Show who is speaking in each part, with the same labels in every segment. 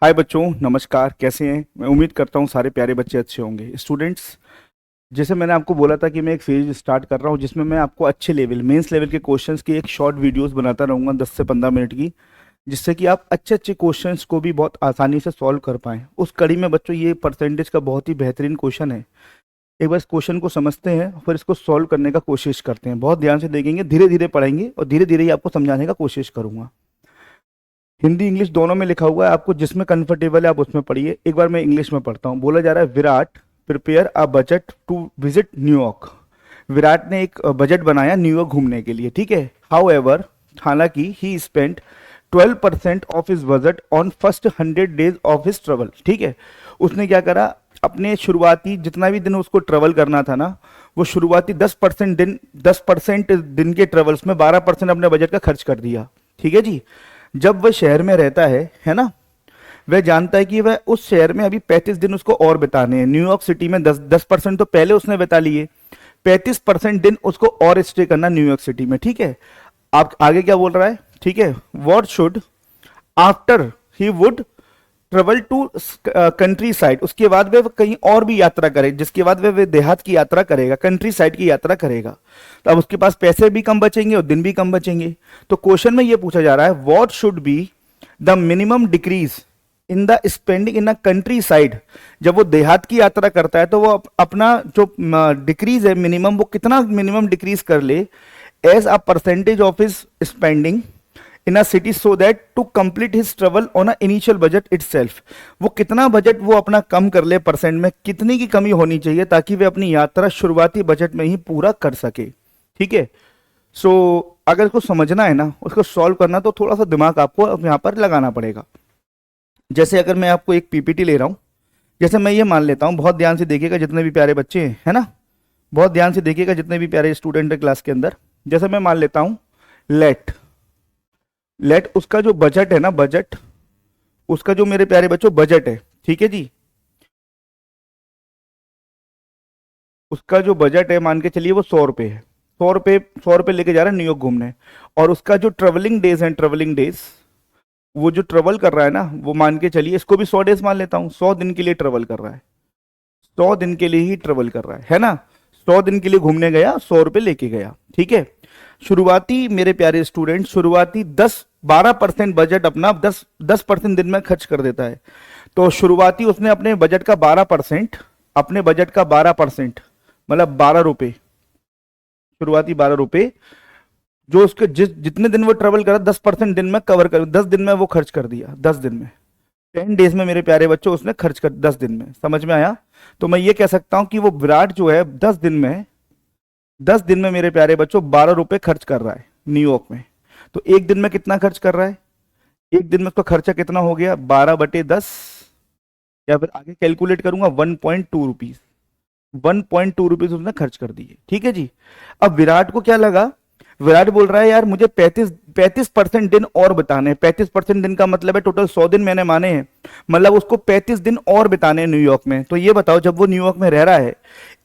Speaker 1: हाय बच्चों, नमस्कार। कैसे हैं? मैं उम्मीद करता हूँ सारे प्यारे बच्चे अच्छे होंगे। स्टूडेंट्स, जैसे मैंने आपको बोला था कि मैं एक फेज स्टार्ट कर रहा हूँ जिसमें मैं आपको अच्छे लेवल मेंस लेवल के क्वेश्चंस की एक शॉर्ट वीडियोस बनाता रहूँगा 10 से 15 मिनट की, जिससे कि आप अच्छे अच्छे क्वेश्चंस को भी बहुत आसानी से सॉल्व कर पाएं। उस कड़ी में बच्चों ये परसेंटेज का बहुत ही बेहतरीन क्वेश्चन है। एक बार इस क्वेश्चन को समझते हैं, फिर इसको सॉल्व करने का कोशिश करते हैं। बहुत ध्यान से देखेंगे, धीरे धीरे पढ़ेंगे और धीरे धीरे ही आपको समझाने का कोशिश करूंगा। हिंदी इंग्लिश दोनों में लिखा हुआ है, आपको जिसमें कंफर्टेबल है आप उसमें पढ़िए। एक बार मैं इंग्लिश में पढ़ता हूँ। बोला जा रहा है, Virat prepare a budget to visit New York. Virat ने एक बजट बनाया न्यूयॉर्क घूमने के लिए, ठीक है। हाउ एवर, हालांकि ही spent 12% of his budget on first 100 days of his travel, ठीक है। उसने क्या करा, अपने शुरुआती जितना भी दिन उसको ट्रेवल करना था ना, वो शुरुआती 10% दिन के ट्रेवल्स में 12% अपने बजट का खर्च कर दिया, ठीक है जी। जब वह शहर में रहता है ना, वह जानता है कि वह उस शहर में अभी 35 दिन उसको और बिताने हैं। न्यूयॉर्क सिटी में 10% तो पहले उसने बिता लिए, 35% दिन उसको और स्टे करना न्यूयॉर्क सिटी में, ठीक है। आप आगे क्या बोल रहा है, ठीक है। What should after he would travel to countryside, उसके बाद वह कहीं और भी यात्रा करे, जिसके बाद वह देहात की यात्रा करेगा, कंट्री साइड की यात्रा करेगा, तो अब उसके पास पैसे भी कम बचेंगे और दिन भी कम बचेंगे। तो क्वेश्चन में यह पूछा जा रहा है, what should be the minimum decrease in the spending in a country side. जब वो देहात की यात्रा करता है तो वो अपना जो डिक्रीज है मिनिमम, वो कितना मिनिमम डिक्रीज कर ले as a percentage of his spending in a city, so that to complete his travel on a initial budget itself. वो कितना बजट वो अपना कम कर ले, परसेंट में कितनी की कमी होनी चाहिए ताकि वे अपनी यात्रा शुरुआती बजट में ही पूरा कर सके, ठीक है। सो अगर इसको समझना है ना, उसको सॉल्व करना, तो थोड़ा सा दिमाग आपको यहाँ पर लगाना पड़ेगा। जैसे अगर मैं आपको एक पीपीटी ले रहा हूँ, जैसे मैं ये मान लेता हूँ, बहुत ध्यान से देखिएगा जितने भी प्यारे बच्चे हैं, है ना, बहुत ध्यान से देखिएगा जितने भी प्यारे स्टूडेंट है क्लास के अंदर। जैसे मैं मान लेता हूँ लेट लेट उसका जो बजट है ना, बजट उसका जो मेरे प्यारे बच्चों बजट है, ठीक है जी, उसका जो बजट है मान के चलिए वो 100 रुपये है। 100 रुपये लेके जा रहा है न्यूयॉर्क घूमने, और उसका जो ट्रेवलिंग डेज है, ट्रेवलिंग डेज, वो जो ट्रेवल कर रहा है ना, वो मान के चलिए, इसको भी 100 डेज मान लेता हूँ, 100 दिन के लिए ट्रेवल कर रहा है, 100 दिन के लिए ही ट्रेवल कर रहा है ना। 100 दिन के लिए घूमने गया, 100 रुपये लेके गया, ठीक है। शुरुआती मेरे प्यारे स्टूडेंट, शुरुआती 10-12% बजट अपना 10% दिन में खर्च कर देता है। तो शुरुआती उसने अपने बजट का 12%, अपने बजट का 12% मतलब 12 रुपये, शुरुआती 12 रुपये, जो उसके जितने दिन वो ट्रेवल करा 10% दिन में कवर कर, 10 दिन में वो खर्च कर दिया, 10 दिन में, 10 डेज में मेरे प्यारे बच्चों उसने खर्च कर, 10 दिन में। समझ में आया? तो मैं ये कह सकता हूं कि वो विराट जो है 10 दिन में मेरे प्यारे बच्चों 12 रुपये खर्च कर रहा है न्यूयॉर्क में। तो एक दिन में कितना खर्च कर रहा है, एक दिन में उसका खर्चा कितना हो गया, 12/10, या फिर आगे कैलकुलेट करूंगा 1.2 रुपीज, 1.2 रुपीज उसने खर्च कर दिए, ठीक है जी। अब विराट को क्या लगा, विराट बोल रहा है यार मुझे 35% दिन और बिताने हैं। 35% दिन का मतलब है टोटल 100 दिन मैंने माने हैं, मतलब उसको 35 दिन और बिताने हैं न्यूयॉर्क में। तो ये बताओ, जब वो न्यूयॉर्क में रह रहा है,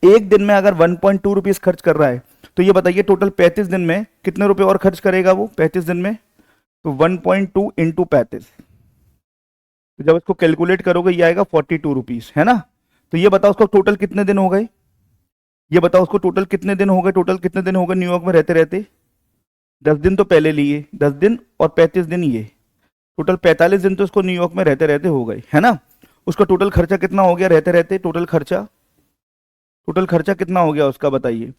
Speaker 1: एक दिन में अगर 1.2 रुपीज खर्च कर रहा है, तो ये बताइए टोटल 35 दिन में कितने रुपए और खर्च करेगा वो 35 दिन में। तो 1.2 इंटू 35, तो जब इसको कैलकुलेट करोगे ये आएगा 42 रुपीज, है ना। तो ये बताओ उसको टोटल कितने दिन हो गए, ये बताओ उसको टोटल कितने दिन हो गए, टोटल कितने दिन हो गए न्यूयॉर्क में रहते रहते। 10 दिन तो पहले लिए, 10 दिन और 35 दिन ये, टोटल 45 दिन तो उसको न्यूयॉर्क में रहते रहते हो गए, है ना। उसका टोटल खर्चा कितना हो गया रहते रहते, टोटल खर्चा कितना हो गया उसका बताइए।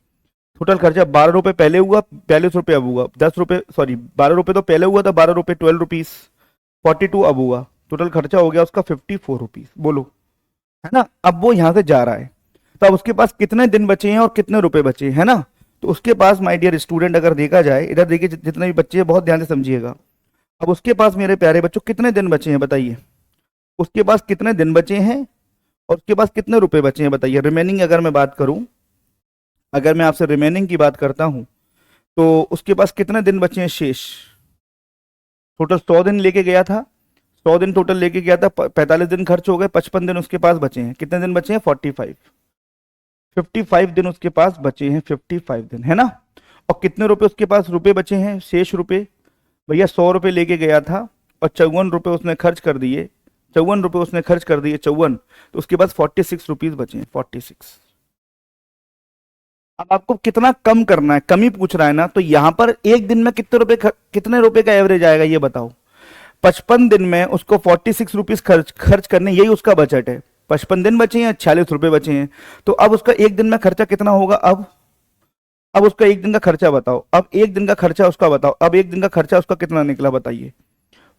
Speaker 1: टोटल खर्चा 12 रुपये पहले हुआ, 42 रुपये अब हुआ, 10 रुपये, सॉरी 12 रुपये तो पहले हुआ था, 12 रुपये 12 रुपीज, 42 अब हुआ, टोटल खर्चा हो गया उसका 54 रुपीज, बोलो, है ना। अब वो यहां से जा रहा है, तो अब उसके पास कितने दिन बचे हैं और कितने रुपए बचे हैं, है ना। तो उसके पास माय डियर स्टूडेंट अगर देखा जाए, इधर देखिए जितने भी बच्चे हैं बहुत ध्यान से समझिएगा। अब उसके पास मेरे प्यारे बच्चों कितने दिन बचे हैं बताइए, उसके पास कितने दिन बचे हैं और उसके पास कितने रुपए बचे हैं बताइए। रिमेनिंग अगर मैं बात करूं, अगर मैं आपसे रिमेनिंग की बात करता हूं, तो उसके पास कितने दिन बचे हैं शेष। टोटल 100 दिन लेके गया था, 100 दिन टोटल लेके गया था, 45 दिन खर्च हो गए, 55 दिन उसके पास बचे हैं। कितने दिन बचे हैं, 55 दिन उसके पास बचे हैं, 55 दिन, है ना। और कितने रुपए उसके पास रुपए बचे हैं शेष रुपए, भैया 100 रुपए लेके गया था और 54 रुपए उसने खर्च कर दिए, ₹54 उसने खर्च कर दिए, 54, तो उसके पास 46 रुपीज बचे हैं, 46। अब आपको कितना कम करना है, कमी पूछ रहा है ना, तो यहां पर एक दिन में कितने रुपए का एवरेज आएगा ये बताओ। 55 दिन में उसको 46 रुपीज खर्च करने, यही उसका बजट है। 55 दिन बचे हैं, 46 रुपए बचे हैं, तो अब उसका एक दिन में खर्चा कितना होगा। अब उसका एक दिन का खर्चा बताओ, अब एक दिन का खर्चा उसका बताओ, अब एक दिन का खर्चा उसका कितना निकला बताइए।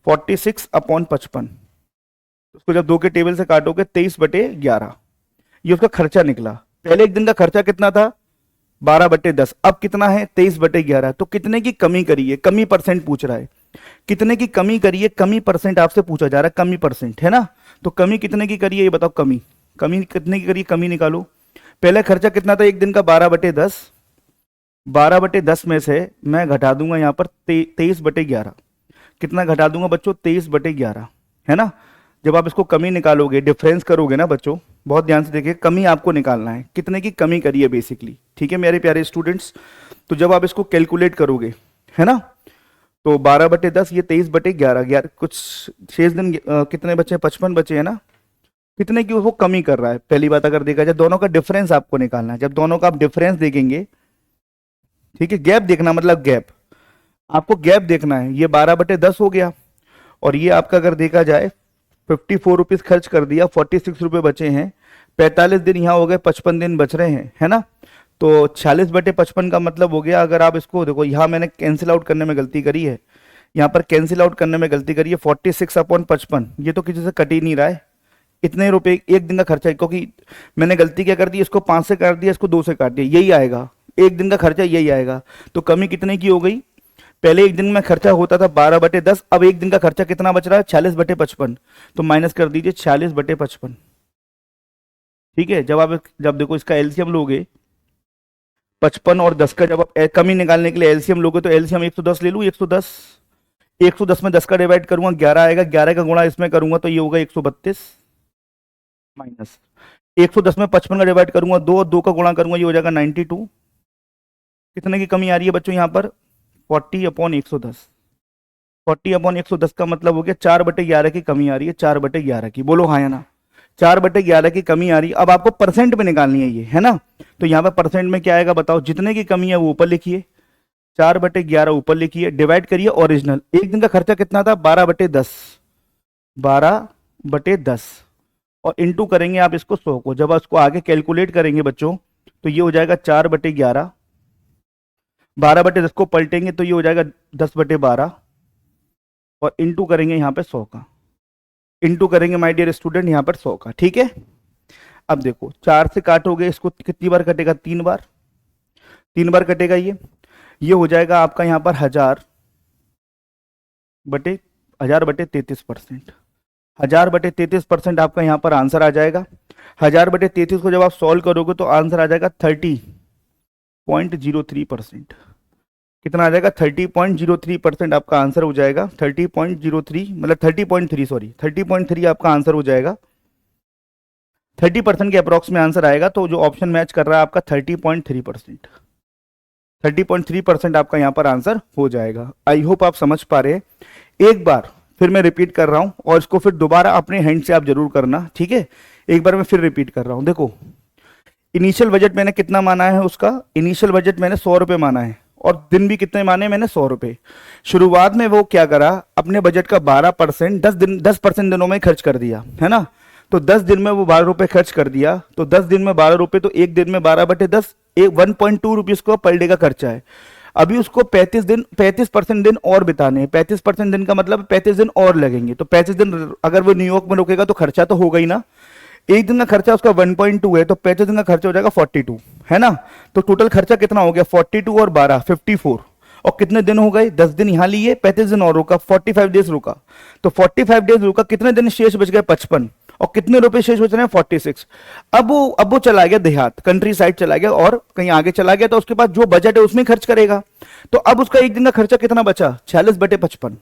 Speaker 1: 46/55, उसको जब 2 के टेबल से काटोगे 23/11, ये उसका खर्चा निकला। पहले एक दिन का खर्चा कितना था, 12/10, अब कितना है 23/11। तो कितने की कमी करी है, कमी परसेंट पूछ रहा है, कितने की कमी करी है, कमी परसेंट आपसे पूछा जा रहा है, कमी परसेंट है ना। तो कमी कितने की करी है ये बताओ, कमी कमी कितने की करी है, कमी निकालो। पहले खर्चा कितना था एक दिन का, 12/10, 12/10 में से मैं घटा दूंगा यहाँ पर 23/11, कितना घटा दूंगा बच्चों, 23/11, है ना। जब आप इसको कमी निकालोगे, डिफरेंस करोगे ना बच्चों, बहुत ध्यान से देखिए, कमी आपको निकालना है, कितने की कमी करी है बेसिकली, ठीक है मेरे प्यारे स्टूडेंट्स। तो जब आप इसको कैलकुलेट करोगे, है ना, तो 12/10, ये 23/11, कुछ शेष दिन कितने बचे, 55 बचे, है ना। कितने की वो कमी कर रहा है, पहली बात अगर देखा जाए, दोनों का डिफरेंस आपको निकालना है। जब दोनों का आप डिफरेंस देखेंगे, ठीक है, गैप देखना, मतलब गैप, आपको गैप देखना है। ये 12/10 हो गया, और ये आपका अगर देखा जाए 54 रुपीज खर्च कर दिया, 46 रुपए बचे हैं, 45 दिन यहाँ हो गए, 55 दिन बच रहे हैं, है ना। तो 46/55 का मतलब हो गया, अगर आप इसको देखो, यहाँ मैंने कैंसिल आउट करने में गलती करी है, यहाँ पर कैंसिल आउट करने में गलती करी है। 46/55 ये तो किसी से कट ही नहीं रहा है, इतने रुपए एक दिन का खर्चा है, क्योंकि मैंने गलती क्या कर दी, इसको 5 से काट दिया, इसको 2 से काट दिया, यही आएगा एक दिन का खर्चा, यही आएगा। तो कमी कितने की हो गई, पहले एक दिन में खर्चा होता था 12/10, अब एक दिन का खर्चा कितना बच रहा है, 46/55, तो माइनस कर दीजिए 46/55, ठीक है। जब देखो इसका एलसीएम लोगे, 55 और 10 का जब आप कमी निकालने के लिए एलसीएम लोगे, तो एलसीएम 110 ले लूँ, 110 में 10 का डिवाइड करूंगा 11 आएगा, 11 का गुणा इसमें करूंगा तो ये होगा 132, माइनस 110 में 55 का डिवाइड करूंगा 2 का गुणा करूंगा, ये हो जाएगा 92। कितने की कमी आ रही है बच्चों यहाँ पर, 40/110, 40/110 का मतलब हो गया 4/11 की कमी आ रही है, 4/11 की, बोलो हाँ या ना, 4/11 की कमी आ रही है। अब आपको परसेंट में निकालनी है ये, है ना। तो यहाँ पे परसेंट में क्या आएगा बताओ, जितने की कमी है वो ऊपर लिखिए, 4/11 ऊपर लिखिए, डिवाइड करिए ओरिजिनल। एक दिन का खर्चा कितना था, 12/10, 12/10, और इंटू करेंगे आप इसको 100 को, जब आप इसको आगे कैलकुलेट करेंगे बच्चों, तो ये हो जाएगा 4/11, 12/10 को पलटेंगे तो ये हो जाएगा 10/12, और इंटू करेंगे यहाँ पे 100 का, इंटू करेंगे माय डियर स्टूडेंट यहाँ पर 100 का, ठीक है। अब देखो 4 से काटोगे इसको, कितनी बार कटेगा, 3 बार, 3 बार कटेगा ये हो जाएगा आपका यहाँ पर 1000/33%, 1000/33% आपका यहाँ पर आंसर आ जाएगा। 1000/33 को जब आप सॉल्व करोगे तो आंसर आ जाएगा 30.03%। कितना आ जाएगा, 30.03% आपका आंसर हो जाएगा, 30.03 मतलब 30.3, सॉरी 30.3 आपका आंसर हो जाएगा। 30% के अप्रॉक्स में आंसर आएगा, तो जो ऑप्शन मैच कर रहा है आपका 30.3%, 30.3% आपका यहाँ पर आंसर हो जाएगा। आई होप आप समझ पा रहे हैं। एक बार फिर मैं रिपीट कर रहा हूं, और इसको फिर दोबारा अपने हैंड से आप जरूर करना, ठीक है। एक बार मैं फिर रिपीट कर रहा हूं, देखो इनिशियल बजट मैंने कितना माना है, उसका इनिशियल बजट मैंने 100 रुपए माना है, और दिन भी कितने माने मैंने, 100 रुपए। शुरुआत में वो क्या करा, अपने बजट का 12% 10% दिनों में खर्च कर दिया, है ना। तो 10 दिन में वो 12 रुपए खर्च कर दिया, तो 10 दिन में 12 रुपए, तो एक दिन में 12/10, 1.2 रुपीज को पर डे का खर्चा है। अभी उसको 35% दिन और बिताने हैं, 35% दिन का मतलब 35 दिन और लगेंगे, तो 35 दिन अगर वो न्यूयॉर्क में रुकेगा तो खर्चा तो होगा ही ना। एक दिन का खर्चा उसका 1.2 है, तो 35 दिन का खर्चा हो जाएगा 42, है ना। तो टोटल खर्चा कितना हो गया, 42 और 12 54, और कितने दिन हो गए, 10 दिन यहाँ लिए, 35 दिन और रुका, 45 डेज रुका, तो 45 डेज रुका, कितने दिन शेष बच गए, 55, और कितने रुपए शेष बच रहे हैं, 46। अब वो चला गया देहात, कंट्री साइड चला गया और कहीं आगे चला गया, तो उसके पास जो बजट है उसमें खर्च करेगा। तो अब उसका एक दिन का खर्चा कितना बचा, 46/55।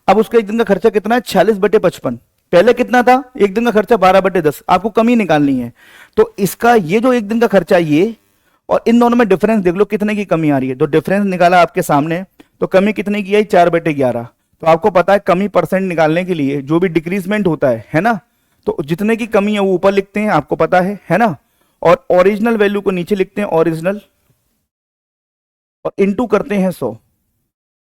Speaker 1: अब उसका एक दिन का खर्चा कितना है, 46/55। पहले कितना था, एक दिन का खर्चा 12/10, आपको कमी निकालनी है। तो इसका ये जो एक दिन का खर्चा ये, और इन दोनों में डिफरेंस देख लो कितने की कमी आ रही है, तो डिफरेंस निकाला आपके सामने, तो कमी कितने की आई, 4/11। तो आपको पता है कमी परसेंट निकालने के लिए जो भी डिक्रीजमेंट होता है ना, तो जितने की कमी है वो ऊपर लिखते हैं, आपको पता है ना, और ओरिजिनल वैल्यू को नीचे लिखते हैं ओरिजिनल, और इनटू करते हैं 100।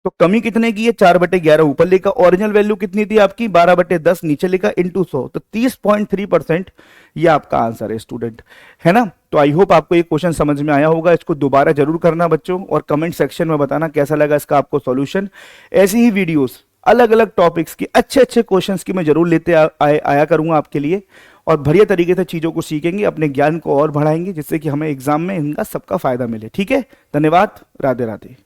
Speaker 1: तो कमी कितने की है, 4/11 ऊपर लिखा, ओरिजिनल वैल्यू कितनी थी आपकी 12/10 नीचे लिखा, इंटू 100, तो 30.3% ये आपका आंसर है स्टूडेंट, है ना। तो आई होप आपको ये क्वेश्चन समझ में आया होगा, इसको दोबारा जरूर करना बच्चों, और कमेंट सेक्शन में बताना कैसा लगा इसका आपको सॉल्यूशन। ऐसी ही वीडियोस अलग अलग टॉपिक्स की अच्छे अच्छे क्वेश्चंस की मैं जरूर लेते आया करूंगा आपके लिए, और बढ़िया तरीके से चीजों को सीखेंगे, अपने ज्ञान को और बढ़ाएंगे, जिससे कि हमें एग्जाम में इनका सबका फायदा मिले। ठीक है, धन्यवाद, राधे राधे।